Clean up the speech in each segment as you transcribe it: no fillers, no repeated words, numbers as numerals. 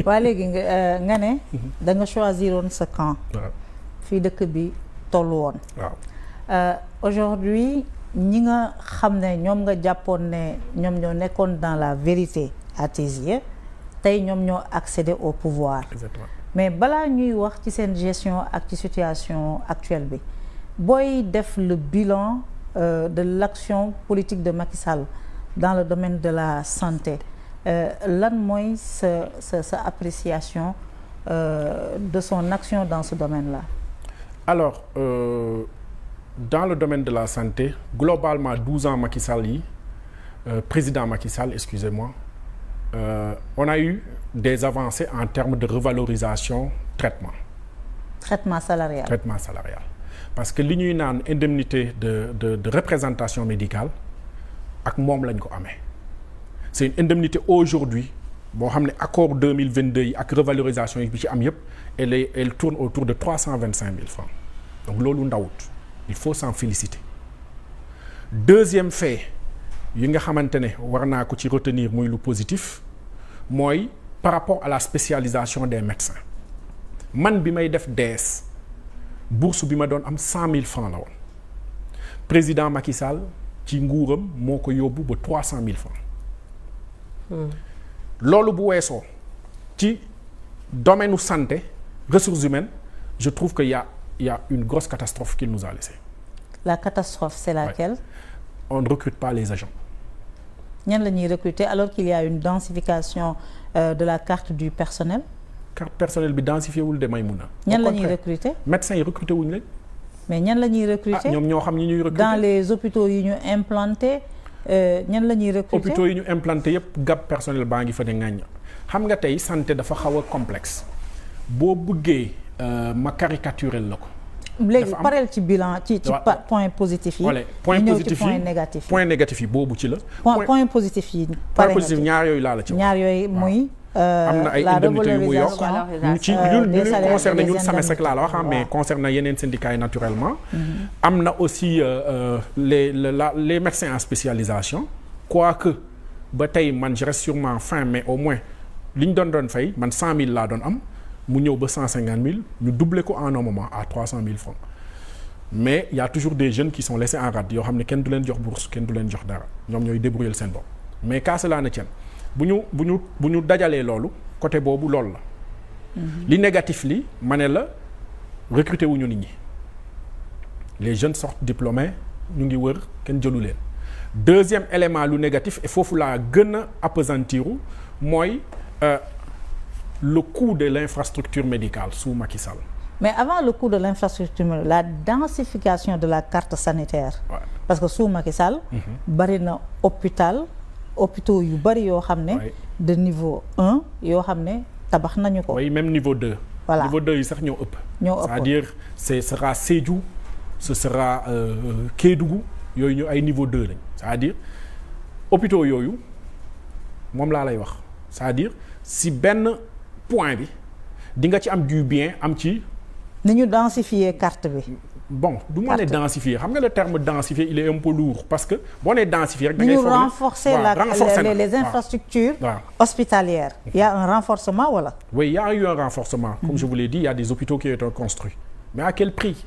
waa léegi nga ne da nga choisiroon sa camp. fii dëkk bi tollu woon. waaw aujourd'hui ñi nga xam ne ñoom nga jàppoon ne ñoom ñoo nekkoon dans la vérité à tes yeux tey ñoom ñoo accéder au pouvoir. Exactement. Mais balaa ñuy wax ci seen gestion ak ci situation actuelle bi booy def le bilan de l'action politique de Macky Sall dans le domaine de la santé lan mooy sa appréciation de son action dans ce domaine-là? Alors dans le domaine de la santé globalement 12 ans Macky Sall yi président Macky Sall excusez-moi on a eu des avancées en termes de revalorisation traitement salarial parce que li ñuy naan indemnité de représentation médicale ak moom lañ ko amee c'est une indemnité aujourd'hui boo xam ne accord 2022 yi ak revalorisation yi bi ci am yëpp elle tourne autour de 325 000 francs donc loolu ndawut il faut s'en féliciter. Deuxième fait yi nga xamante ne war naa ko ci retenir muy lu positif mooy par rapport à la spécialisation des médecins man bi may def DS bourse bi ma doon am 100 000 francs la woon président Macky Sall ci nguuram moo ko yóbbu ba 300 000 francs. loolu bu weesoo ci domaine u santé ressources humaines je trouve que y a une grosse catastrophe qu'il nous a laissé. La catastrophe c'est laquelle? Ouais. On ne recrute pas les agents. ñan la ñuy recruter alors qu'il y a une densification de la carte du personnel. Carte personnel bi densifié wul de Maïmouna. ñan la ñuy recruter. médecins yi recruter wuñu leen. mais ñan la ñuy recruter. ñoom ñoo xam ñi ñuy recruter. dans les hôpitaux yi ñu implanté ñan la ñuy recruter. hôpitaux yi ñu implanté yépp gap personnel baa ngi fa ne ŋàññ xam nga tey santé dafa xaw a complexe boo bëggee ma caricaturer la ko. léegi pareel ci bilan ci point positif yi. point positif yi point négatif yi boobu ci la. point positif yi. point positif ñaar yooyu laa la ci wax. ñaar yooyu muy. am na ay indemnités yu mu yokk ci ñun concerne ñun SAMES rek laa la wax mais concerne yeneen syndicats yi naturellement. am na aussi les médecins en spécialisation. quoique ba tey man je reste sûrement fin mais au moins li ñu doon fay man 100 000 laa doon am. mu ñëw ba 150 000 ñu doubler ko en un moment à 300 000 francs mais il y a toujours des jeunes qui sont laissés en rade yoo xam ne kenn du leen jox bourse kenn du leen jox dara ñoom ñooy débrouiller seen bopp mais qu'à cela ne tienne bu ñu dajalee loolu côté boobu loolu la. li négatif li ma ne la recruter wuñu nit ñi les jeunes sortent diplômés ñu ngi wër kenn jëlu leen. Deuxième élément lu négatif et foofu laa gën a appesantiru mooy. Le coût de l'infrastructure médicale sous Macky Sall. Mais avant le coût de l'infrastructure, la densification de la carte sanitaire. Ouais. Parce que sous Macky Sall. bari na hôpitaux yu bari yoo xam ne. de niveau 1 yoo xam ne tabax nañu ko. oui même niveau 2. voilà niveau 2 yi sax ñoo ëpp. c'est-à-dire ce sera Sédhiou ce sera Kédougou yooyu ñu ay niveau 2 lañ. c'est-à-dire hôpitaux yooyu moom laa lay wax c'est-à-dire si benn. point bi di nga ci am du bien am ci. ni ñu densifier carte bi. bon du ma ne densifier xam nga le terme densifier il est un peu lourd parce que boo nee densifier rek da ngay renforcer les infrastructures hospitalières. Il y a un renforcement wala. Oui, il y a eu un renforcement. Comme je vous l'ai dit, il y a des hôpitaux qui ont été construits. Mais à quel prix?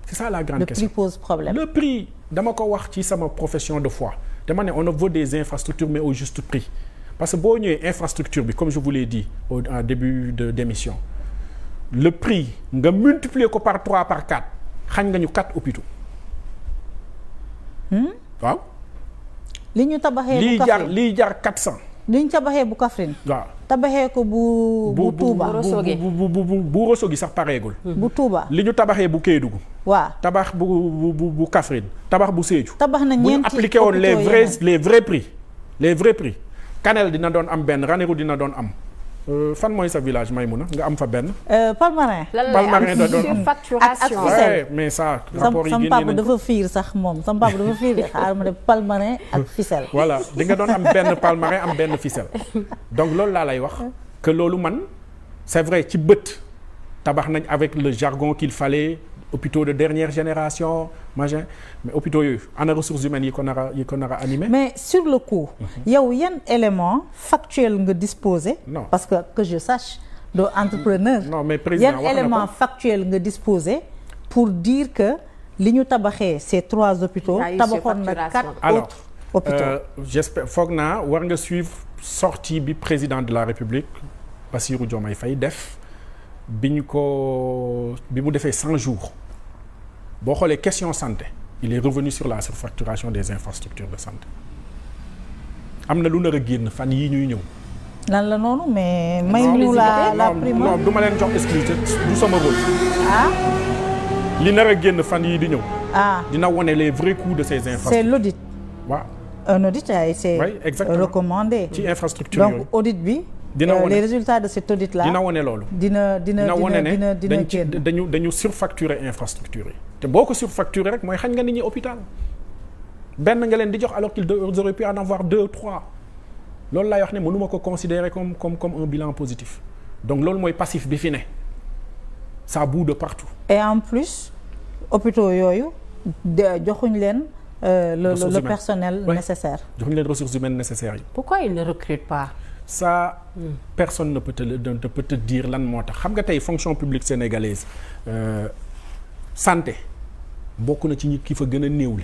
C'est ça la grande question. Le prix pose problème. Le prix dama ko wax ci sama profession de foi dama ne on veut des infrastructures mais au juste prix. Parce que boo ñëwee infrastructure bi comme je vous l'ai dit en début d'émission le prix nga multiplier ko par 3 par 4 xañ nga ñu 4 hôpitaux. waaw. li ñu tabaxee bu Kaffrine lii jar 400. li ñu tabaxee bu Kaffrine. waaw tabaxee ko bu Touba. bu Rosogi sax pareegul. bu Touba li ñu tabaxee bu Kédougou. waaw tabax bu Kaffrine tabax bu Sédhiou. tabax na ñeenti bu ñu appliqué woon les vrais prix. Kanel dina doon am benn Ranérou dina doon am fan mooy sa village Maïmouna nga am fa benn. Palmarin. Palmarin da doon am surfacturation. Ouais, mais ça rapport yi génne sama papa dafa fiir sax moom sama papa dafa fiir xaaral ma ne Palmarin ak ficelle. voilà di nga doon am benn Palmarin am benn ficelle donc loolu laa lay wax que loolu man c'est vrai ci bët tabax nañ avec le jargon qu'il fallait hôpitaux de dernière génération machin mais hôpitaux yooyu ana ressources humaines yi ko nar a animé. mais sur le coup. yow yan élément factuel nga disposer. non parce que je sache doo entrepreneur. non mais président yan élément factuel nga disposer pour dire que li ñu tabaxee ces 3 hôpitaux. tabaxoon na 4 autres hôpitaux. J'espère foog naa war nga suivre sortie bi président de la République Bassirou Diomaye Faye def bi mu defee 100 jours boo xoolee question santé il est revenu sur la surfacturation des infrastructures de santé am na lu nar a génn fan yii ñuy ñëw. lan la noonu mais may ñu la prime non du ma leen jox exclusivité du sama rôle. li nar a génn fan yii di ñëw. dina wone les vrais coûts de ces infrastructures. c'est l'audit. waaw un audit a été recommandé. ci infrastructure yooyu donc audit bi. dina wone les résultats de cet audit là. dina wone loolu. dina wone ne génn. dañu surfacturer infrastructure yi. te boo ko surfacturer rek mooy xañ nga nit ñi hôpital benn nga leen di jox alors qu'ils auraient pu en avoir 2 3 loolu laay wax ne mënuma ko considérer comme un bilan positif donc loolu mooy passif bi fi ne ça bout de partout. et en plus hôpitaux yooyu joxuñ leen. le personnel nécessaire. joxuñ leen ressources humaines nécessaires yi. pourquoi ils ne recrutent pas. ça personne ne peut te dire lan moo tax xam nga tey fonction publique sénégalaise santé bokk na ci ñi ki fa gën a néewle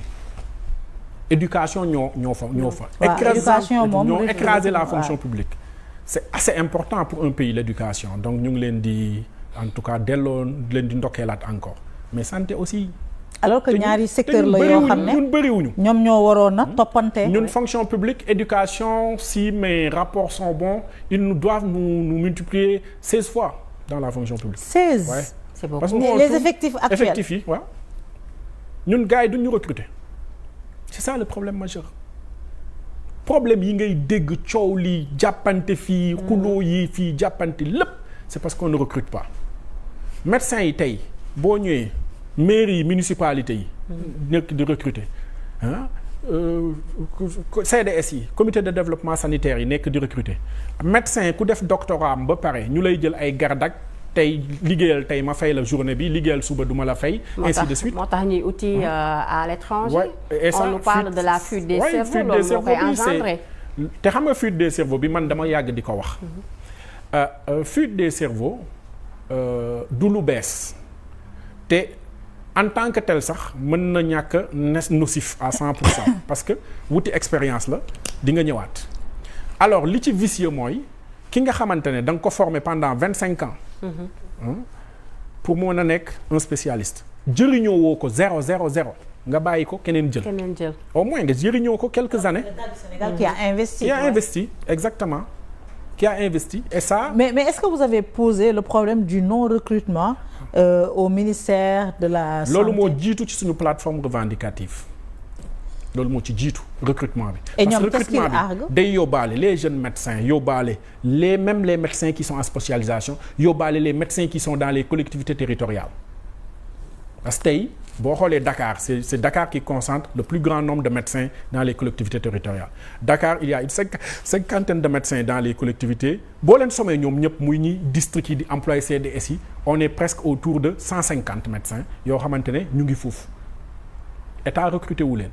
éducation ñoo fa. éducation moom ñoo écrasé la fonction publique. c'est assez important pour un pays l'éducation donc ñu ngi leen di en tout cas delloo leen di ndokkeelaat encore mais santé aussi. alors que ñaari secteur la yoo xam ne ñun bëriwuñu. ñoom ñoo waroon a toppante. ñun fonction publique éducation si mes rapports sont bons ils nous doivent nous multiplier 16 fois dans la fonction publique. 16 ouais. C'est beaucoup. Parce que les effectifs actuels effectifs yi waaw ñun gars yi duñ ñu recruter c'est ça le problème majeur problème yi ngay dégg coow li jàppante fii xuloo yi fii jàppante lépp c'est parce qu'on ne recrute pas médecins yi tey boo ñëwee mairie yi municipalité yi nekk di recruter CDS yi comité de développement sanitaire yi nekk di recruter médecin ku def doctorat am ba pare ñu lay jël ay gardak tey liggéeyal tey ma fay la journée bi liggéeyal suba duma la fay. ainsi de suite moo tax ñuy uti à l'étranger. et ça on nous parle de la fuite des cerveaux loolu moo koy engendrer. te xam nga fuite des cerveaux bi man dama yàgg di ko wax. fuite des cerveaux du lu bees te en tant que tel sax mën na ñàkk nocif à 100% parce que wuti expérience la di nga ñëwaat alors li ci vicieux mooy ki nga xamante ne da nga ko former pendant 25 ans. pour mën a nekk un spécialiste. jëriñoo woo ko 0 nga bàyyi ko keneen jël. au moins nga jëriñoo ko quelques années. Sénégal qui a investi. qui a investi exactement. qui a investi et ça. mais est-ce que vous avez posé le problème du non-recrutement au ministère de la santé. loolu moo jiitu ci suñu plateforme revendicative loolu moo ci jiitu recrutement bi. et parce que ñoom qu'est-ce qu'ils arguent day yóbbaale les jeunes médecins yóbbaale les médecins qui sont en spécialisation yóbbaale les médecins qui sont dans les collectivités territoriales parce que tey boo xoolee Dakar c'est Dakar qui concentre le plus grand nombre de médecins dans les collectivités territoriales Dakar il y a une cinquantaine de médecins dans les collectivités boo leen sommee ñoom ñëpp muy ñi district yi di employé CDS yi on est presque autour de 150 médecins yoo xamante ne ñu ngi foofu état recruté wu leen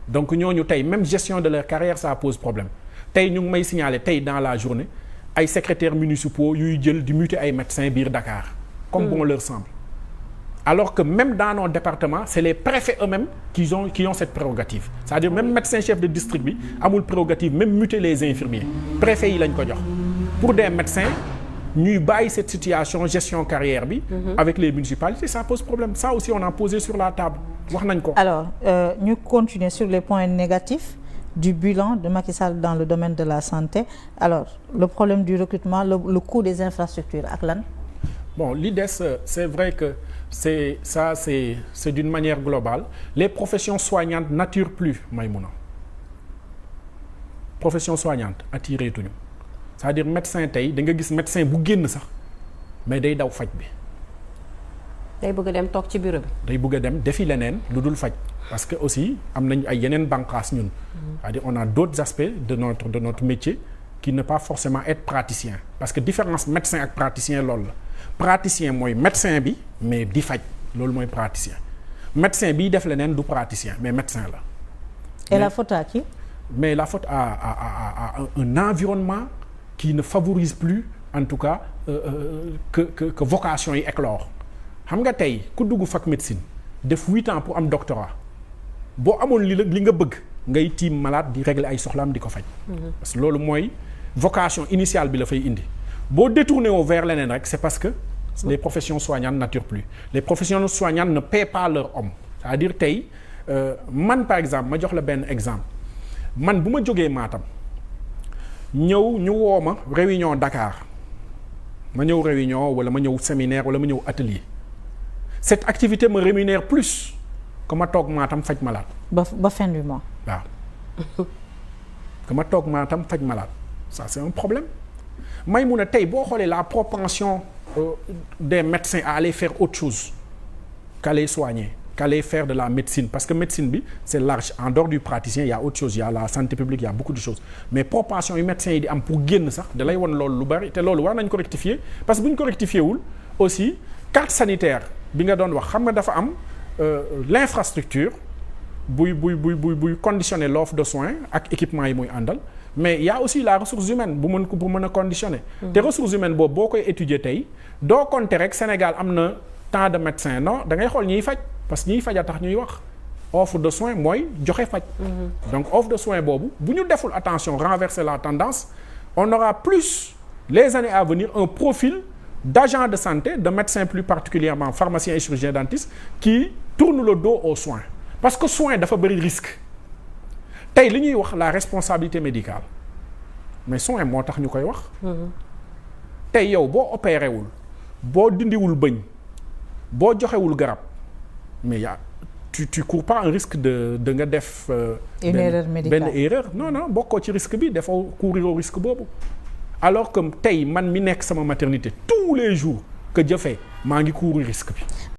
donc ñooñu tey même gestion de leur carrière ça pose problème tey ñu ngi may signaler tey dans la journée ay secrétaires municipaux yuy jël di muter ay médecins biir Dakar comme bon leur semble alors que même dans nos départements c'est les préfets eux-mêmes qui ont cette prérogative c'est-à-dire même médecin chef de district bi amul prérogative même muter les infirmiers préfets yi lañ ko jox pour des médecins ñuy bàyyi cette situation gestion carrière bi avec les municipalités ça pose problème ça aussi on a posé sur la table wax nañ ko. alors ñu continuer sur les points négatifs du bilan de Macky Sall dans le domaine de la santé alors le problème du recrutement le coût des infrastructures ak lan. bon li des c'est vrai que c'est d'une manière globale les professions soignantes n'attirent plus Maïmouna profession soignante attiré tuñu c'est-à-dire médecin tey da nga gis médecin bu génn sax mais day daw faj bi. day bëgg a dem toog ci bureau bi. day bëgg a dem defi leneen lu dul faj parce que aussi am nañ ay yeneen bànqaas ñun. c'est-à-dire on a d'autres aspects de notre métier qui ne pas forcément être praticien parce que différence médecin ak praticien loolu la praticien mooy médecin bi mais di faj loolu mooy praticien médecin biy def leneen du praticien mais médecin la. et la faute à qui? mais la faute à un environnement qui ne favorise plus en tout cas que vocation yi éclore xam nga tey ku dugg fac médecine def 8 ans pour am doctorat boo amoon li nga bëgg ngay tiim malade di régler ay soxlaam di ko faj. parce que loolu mooy vocation initiale bi la fay indi boo détourné woo vers leneen rek c'est parce que les professions soignantes n'attirent plus les professions soignantes ne paient pas leur homme c'est-à-dire tey man par exemple ma jox la benn exemple man bu ma jógee Matam ñëw ñu woo ma réunion Dakar ma ñëw réunion wala ma ñëw séminaire wala ma ñëw atelier cette activité me rémunère plus que ma toog Matam faj malade. ba fin du mois. waaw que ma toog Matam faj malade ça c'est un problème may mun a tey boo xoolee la propension des médecins à aller faire autre chose qu'aller soigner qu'aller faire de la médecine parce que médecine bi c'est large en dehors du praticien il y a autre chose il y a la santé publique il y a beaucoup de choses mais propension yu médecins yi di am pour génn sax da lay won loolu lu bari te loolu war nañ ko rectifier parce que bu ñu ko rectifier wul aussi carte sanitaire bi nga doon wax xam nga dafa am l'infrastructure buy conditionner l'offre de soins ak équipement yi muy àndal mais il y a aussi la ressource humaine bu mën a conditionner te ressources humaines boobu boo koy étudier tey doo compter rek Sénégal am na tant de médecins non da ngay xool ñiy faj parce que ñiy faj a tax ñuy wax offre de soins mooy joxe faj donc offre de soins boobu bu ñu deful attention renverser la tendance on aura plus les années à venir un profil d'agents de santé de médecins plus particulièrement pharmaciens et chirurgiens dentistes qui tournent le dos aux soins parce que soins dafa bëri risque tey li ñuy wax la responsabilité médicale mais soins moo tax ñu koy wax tey yow boo opéré wul boo dindiwul bëñ boo joxewul garab mais yaa tu cours pas un risque de nga def une erreur médicale benn erreur non bokkoo ci risque bi dafa courir au risque boobu alors que tey man mi nekk sama maternité tous les jours que jëfee maa ngi courir risque bi